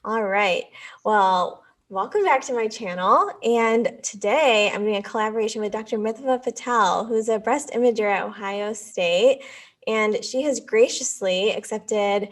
All right. Well, welcome back to my channel. And today I'm doing a collaboration with Dr. Mitva Patel, who's a breast imager at Ohio State. And she has graciously accepted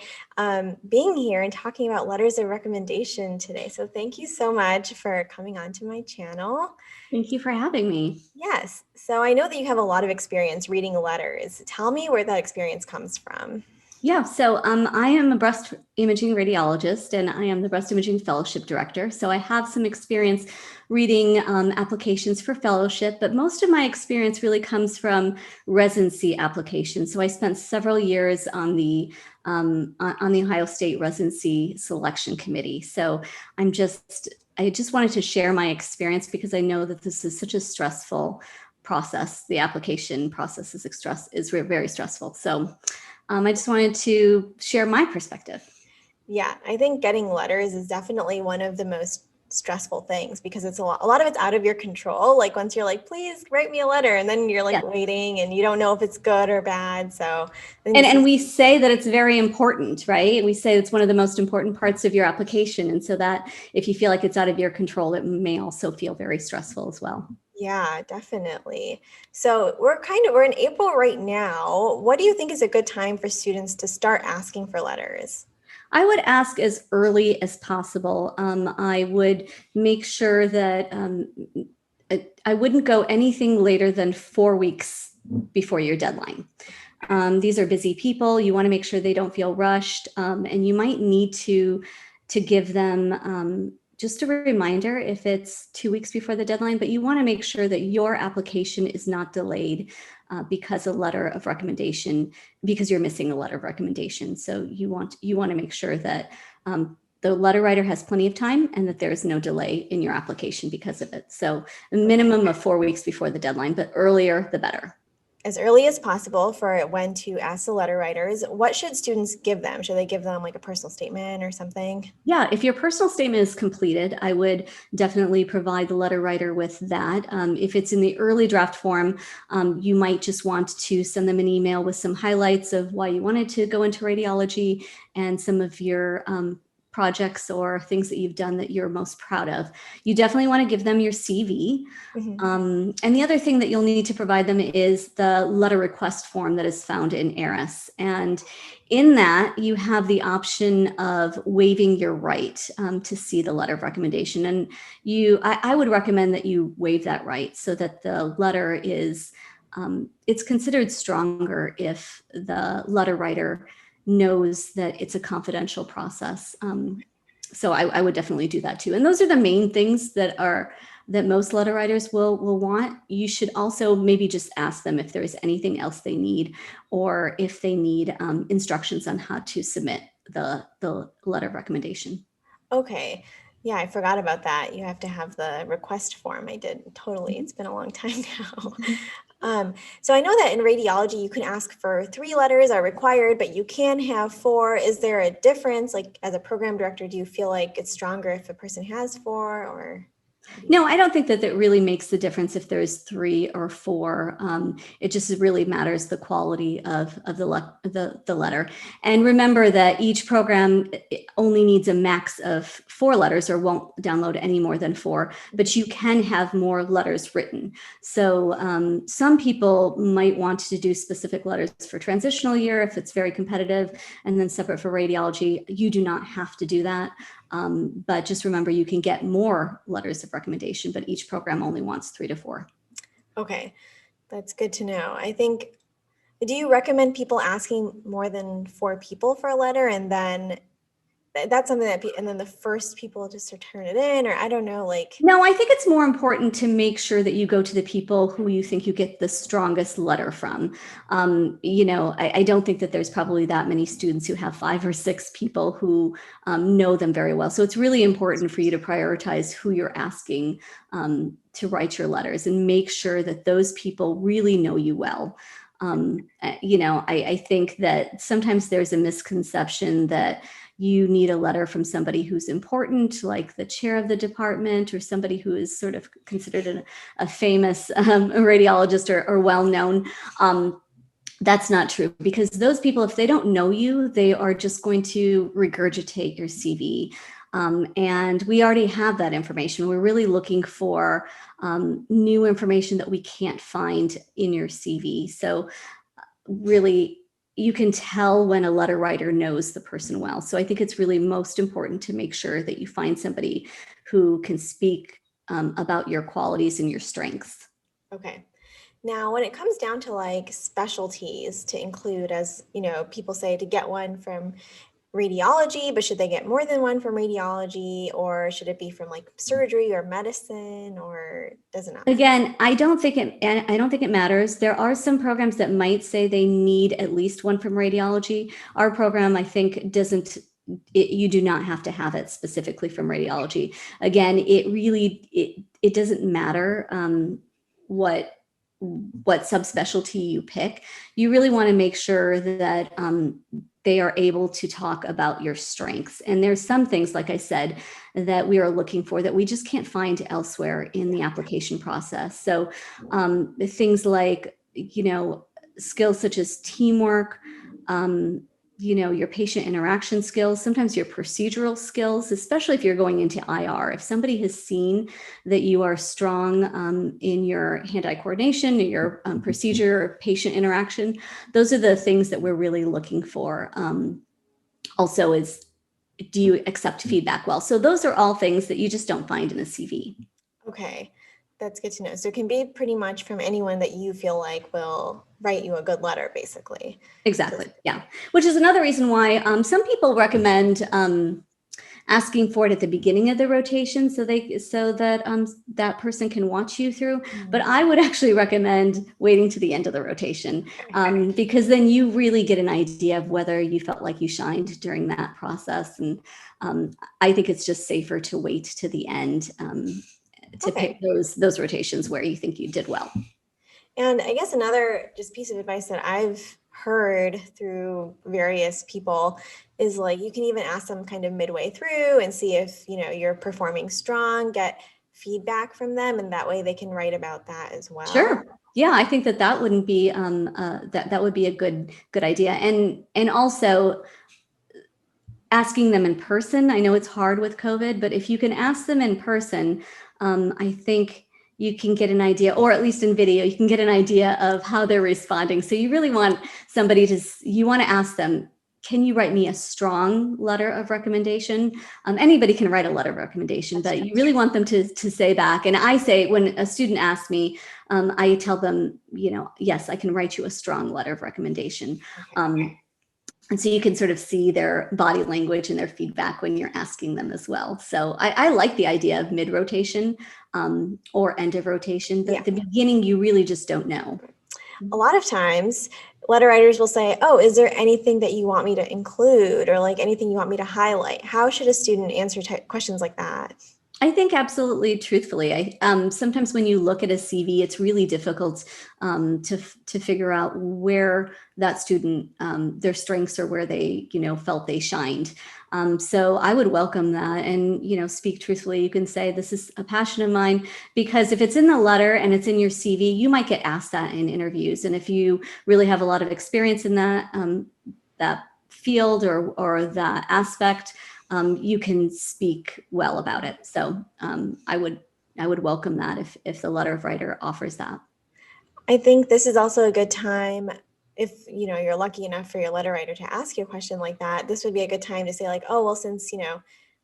being here and talking about letters of recommendation today. So thank you so much for coming onto my channel. Thank you for having me. Yes. So I know that you have a lot of experience reading letters. Tell me where that experience comes from. Yeah, so I am a breast imaging radiologist and I am the breast imaging fellowship director. So I have some experience reading applications for fellowship, but most of my experience really comes from residency applications. So I spent several years on the Ohio State Residency Selection Committee. So I just wanted to share my experience because I know that this is such a stressful process. The application process is very stressful. So I just wanted to share my perspective. Yeah, I think getting letters is definitely one of the most stressful things because it's a lot of it's out of your control. Like once you're like, please write me a letter, and then you're like waiting and you don't know if it's good or bad. So and we say that it's very important, right? We say it's one of the most important parts of your application. And so that if you feel like it's out of your control, it may also feel very stressful as well. Yeah, definitely. So we're in April right now. What do you think is a good time for students to start asking for letters? I would ask as early as possible. I would make sure that I wouldn't go anything later than 4 weeks before your deadline. These are busy people. You want to make sure they don't feel rushed, and you might need to give them just a reminder if it's 2 weeks before the deadline, but you want to make sure that your application is not delayed because you're missing a letter of recommendation. So you want to make sure that the letter writer has plenty of time and that there is no delay in your application because of it. So a minimum of 4 weeks before the deadline, but earlier the better. As early as possible for when to ask the letter writers. What should students give them? Should they give them like a personal statement or something? Yeah, if your personal statement is completed, I would definitely provide the letter writer with that. If it's in the early draft form, you might just want to send them an email with some highlights of why you wanted to go into radiology and some of your projects or things that you've done that you're most proud of. You definitely want to give them your CV. Mm-hmm. And the other thing that you'll need to provide them is the letter request form that is found in ARIS. And in that, you have the option of waiving your right to see the letter of recommendation. And I would recommend that you waive that right so that the letter is, it's considered stronger if the letter writer knows that it's a confidential process. So I would definitely do that too. And those are the main things that most letter writers will want. You should also maybe just ask them if there is anything else they need, or if they need instructions on how to submit the letter of recommendation. Okay. Yeah, I forgot about that. You have to have the request form. I did totally. It's been a long time now. So I know that in radiology, you can ask for 3 letters are required, but you can have 4. Is there a difference? Like as a program director, do you feel like it's stronger if a person has 4 or? No, I don't think that really makes the difference if there's 3 or 4. It just really matters the quality of the letter. And remember that each program only needs a max of 4 letters or won't download any more than 4, but you can have more letters written. So some people might want to do specific letters for transitional year if it's very competitive, and then separate for radiology. You do not have to do that. But just remember, you can get more letters of recommendation, but each program only wants 3 to 4. Okay, that's good to know. I think, do you recommend people asking more than 4 people for a letter, and then that's something that, and then the first people just to turn it in, or I don't know, like. No, I think it's more important to make sure that you go to the people who you think you get the strongest letter from. I don't think that there's probably that many students who have 5 or 6 people who know them very well. So it's really important for you to prioritize who you're asking to write your letters and make sure that those people really know you well. I think that sometimes there's a misconception that you need a letter from somebody who's important, like the chair of the department, or somebody who is sort of considered a famous radiologist or well-known. That's not true, because those people, if they don't know you, they are just going to regurgitate your CV. And we already have that information. We're really looking for new information that we can't find in your CV. So really, you can tell when a letter writer knows the person well. So I think it's really most important to make sure that you find somebody who can speak about your qualities and your strengths. Okay. Now, when it comes down to like specialties to include, as you know, people say to get one from radiology, but should they get more than one from radiology, or should it be from like surgery or medicine, or doesn't matter? Again, I don't think it matters. There are some programs that might say they need at least one from radiology. Our program, I think, doesn't. You do not have to have it specifically from radiology. Again, it doesn't matter what subspecialty you pick. You really want to make sure that they are able to talk about your strengths. And there's some things, like I said, that we are looking for that we just can't find elsewhere in the application process. So things like, skills such as teamwork, your patient interaction skills, sometimes your procedural skills, especially if you're going into IR. If somebody has seen that you are strong in your hand-eye coordination, your procedure, or patient interaction, those are the things that we're really looking for. Also is, do you accept feedback well? So those are all things that you just don't find in a CV. Okay, that's good to know. So it can be pretty much from anyone that you feel like will write you a good letter, basically. Exactly. Yeah. Which is another reason why some people recommend asking for it at the beginning of the rotation so that that person can watch you through. But I would actually recommend waiting to the end of the rotation because then you really get an idea of whether you felt like you shined during that process. And I think it's just safer to wait to the end to pick those rotations where you think you did well. And I guess another just piece of advice that I've heard through various people is like, you can even ask them kind of midway through and see if, you're performing strong, get feedback from them. And that way they can write about that as well. Sure. Yeah, I think that wouldn't be that would be a good idea. And also asking them in person. I know it's hard with COVID, but if you can ask them in person, I think you can get an idea, or at least in video, you can get an idea of how they're responding. So you really want somebody you want to ask them, can you write me a strong letter of recommendation? Anybody can write a letter of recommendation, but you really want them to say back. And I say, when a student asks me, I tell them, yes, I can write you a strong letter of recommendation. And so you can sort of see their body language and their feedback when you're asking them as well. So I like the idea of mid-rotation or end of rotation, but at the beginning, you really just don't know. A lot of times, letter writers will say, oh, is there anything that you want me to include, or like anything you want me to highlight? How should a student answer questions like that? I think absolutely truthfully. Sometimes when you look at a CV, it's really difficult to figure out where that student, their strengths or where they, felt they shined. So I would welcome that and, speak truthfully. You can say, this is a passion of mine, because if it's in the letter and it's in your CV, you might get asked that in interviews. And if you really have a lot of experience in that field or that aspect, you can speak well about it. So I would welcome that if the letter of writer offers that. I think this is also a good time, if you're lucky enough for your letter writer to ask you a question like that. This would be a good time to say like, oh, well, since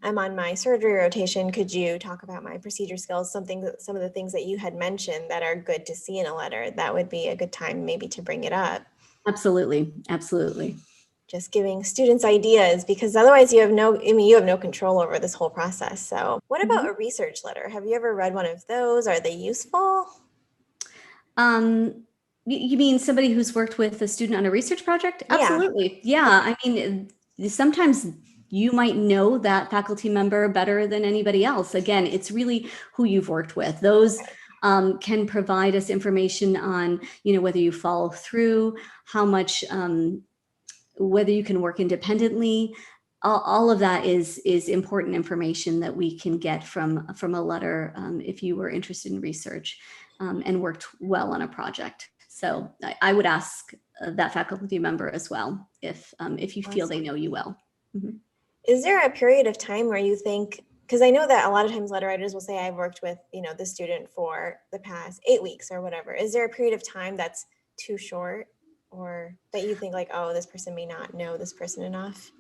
I'm on my surgery rotation, could you talk about my procedure skills? Some of the things that you had mentioned that are good to see in a letter. That would be a good time maybe to bring it up. Absolutely. Just giving students ideas, because otherwise you have no control over this whole process. So what about a research letter? Have you ever read one of those? Are they useful? You mean somebody who's worked with a student on a research project? Yeah. Absolutely. Yeah. I mean, sometimes you might know that faculty member better than anybody else. Again, it's really who you've worked with. Those can provide us information on, whether you follow through, how much, whether you can work independently. All of that is important information that we can get from a letter if you were interested in research and worked well on a project. So I would ask that faculty member as well if you feel they know you well. Mm-hmm. is there a period of time where you think, because I know that a lot of times letter writers will say, I've worked with, the student for the past 8 weeks or whatever. Is there a period of time that's too short, or that you think like, oh, this person may not know this person enough?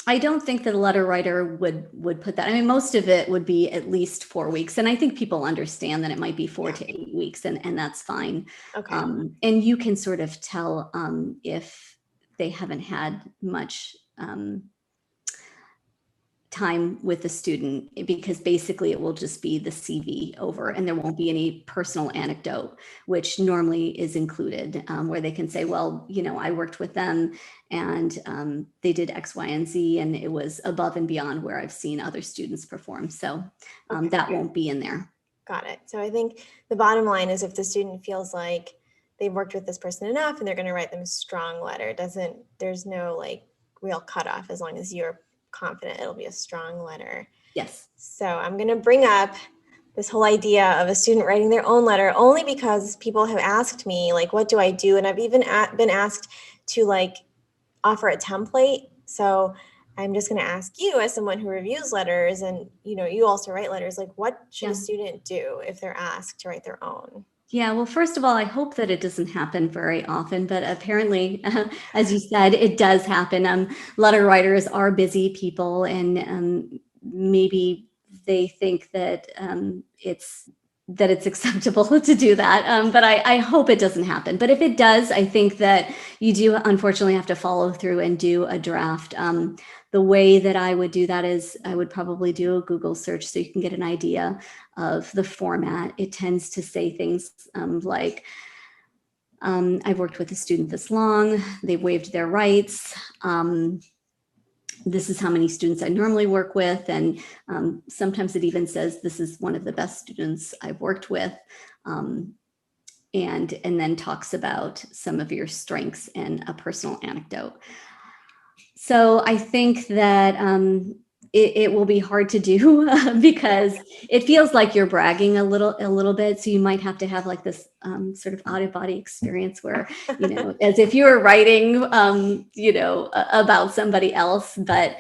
I don't think that a letter writer would put that. I mean, most of it would be at least 4 weeks. And I think people understand that it might be 4 to 8 weeks, and that's fine. Okay. And you can sort of tell if they haven't had much time with the student, because basically it will just be the CV over, and there won't be any personal anecdote, which normally is included, where they can say, well, I worked with them and they did X, Y, and Z, and it was above and beyond where I've seen other students perform. So that won't be in there. Got it. So I think the bottom line is, if the student feels like they've worked with this person enough and they're going to write them a strong letter, there's no like real cutoff, as long as you're confident it'll be a strong letter. Yes. So I'm going to bring up this whole idea of a student writing their own letter, only because people have asked me, like, what do I do? And I've even been asked to like offer a template. So I'm just going to ask you, as someone who reviews letters, and you also write letters, like, what should a student do if they're asked to write their own? Yeah, well, first of all, I hope that it doesn't happen very often, but apparently, as you said, it does happen. Letter writers are busy people, and maybe they think that it's acceptable to do that. But I hope it doesn't happen. But if it does, I think that you do unfortunately have to follow through and do a draft. The way that I would do that is I would probably do a Google search so you can get an idea of the format. It tends to say things like, I've worked with a student this long, they've waived their rights. This is how many students I normally work with. And sometimes it even says, this is one of the best students I've worked with. And then talks about some of your strengths and a personal anecdote. So I think that it will be hard to do because it feels like you're bragging a little bit. So you might have to have like this sort of out of body experience where, as if you were writing, about somebody else. But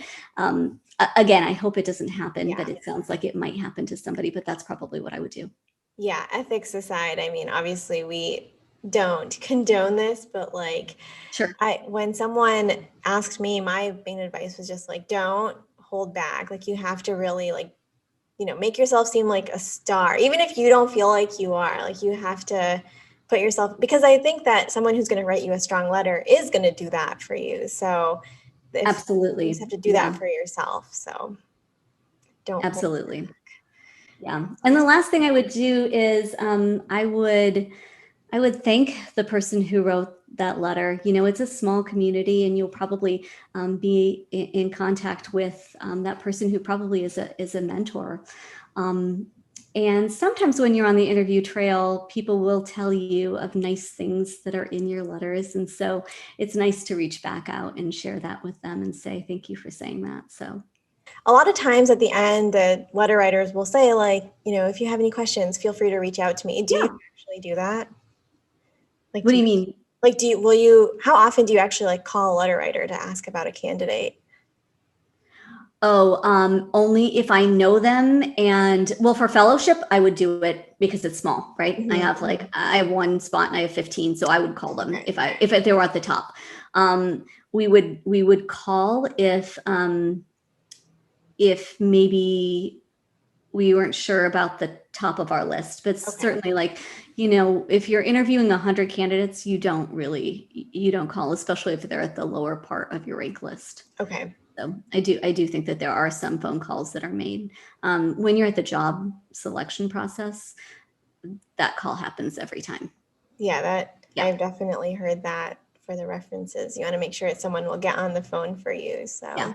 again, I hope it doesn't happen, but it sounds like it might happen to somebody, but that's probably what I would do. Yeah, ethics aside, I mean, obviously we don't condone this, but like, sure. When someone asked me, my main advice was just like, don't hold back. Like, you have to really like, make yourself seem like a star, even if you don't feel like you are. Like, you have to put yourself, because I think that someone who's going to write you a strong letter is going to do that for you. So absolutely, you just have to do that for yourself. So don't. Absolutely. Yeah. And the last thing I would do is I would thank the person who wrote that letter. It's a small community, and you'll probably be in contact with that person who probably is a mentor. And sometimes when you're on the interview trail, people will tell you of nice things that are in your letters. And so it's nice to reach back out and share that with them and say, thank you for saying that. So a lot of times at the end, the letter writers will say, like, if you have any questions, feel free to reach out to me. Do you actually do that? Like, what do you mean? Like, how often do you actually like call a letter writer to ask about a candidate? Oh, only if I know them. And well, for fellowship, I would do it because it's small, right? Mm-hmm. I have one spot and I have 15. So I would call them if they were at the top. We would call if maybe we weren't sure about the top of our list, but certainly like, if you're interviewing 100 candidates, you don't call, especially if they're at the lower part of your rank list. Okay. So I do think that there are some phone calls that are made. When you're at the job selection process, that call happens every time. Yeah, I've definitely heard that for the references. You want to make sure that someone will get on the phone for you. So yeah.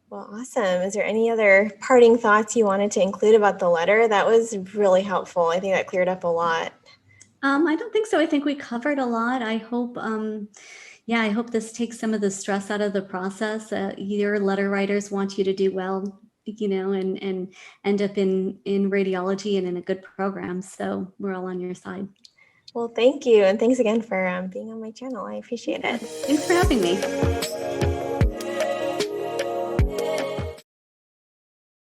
Well, awesome. Is there any other parting thoughts you wanted to include about the letter? That was really helpful. I think that cleared up a lot. I don't think so. I think we covered a lot. I hope, I hope this takes some of the stress out of the process. Your letter writers want you to do well, and end up in radiology and in a good program. So we're all on your side. Well, thank you. And thanks again for being on my channel. I appreciate it. Thanks for having me.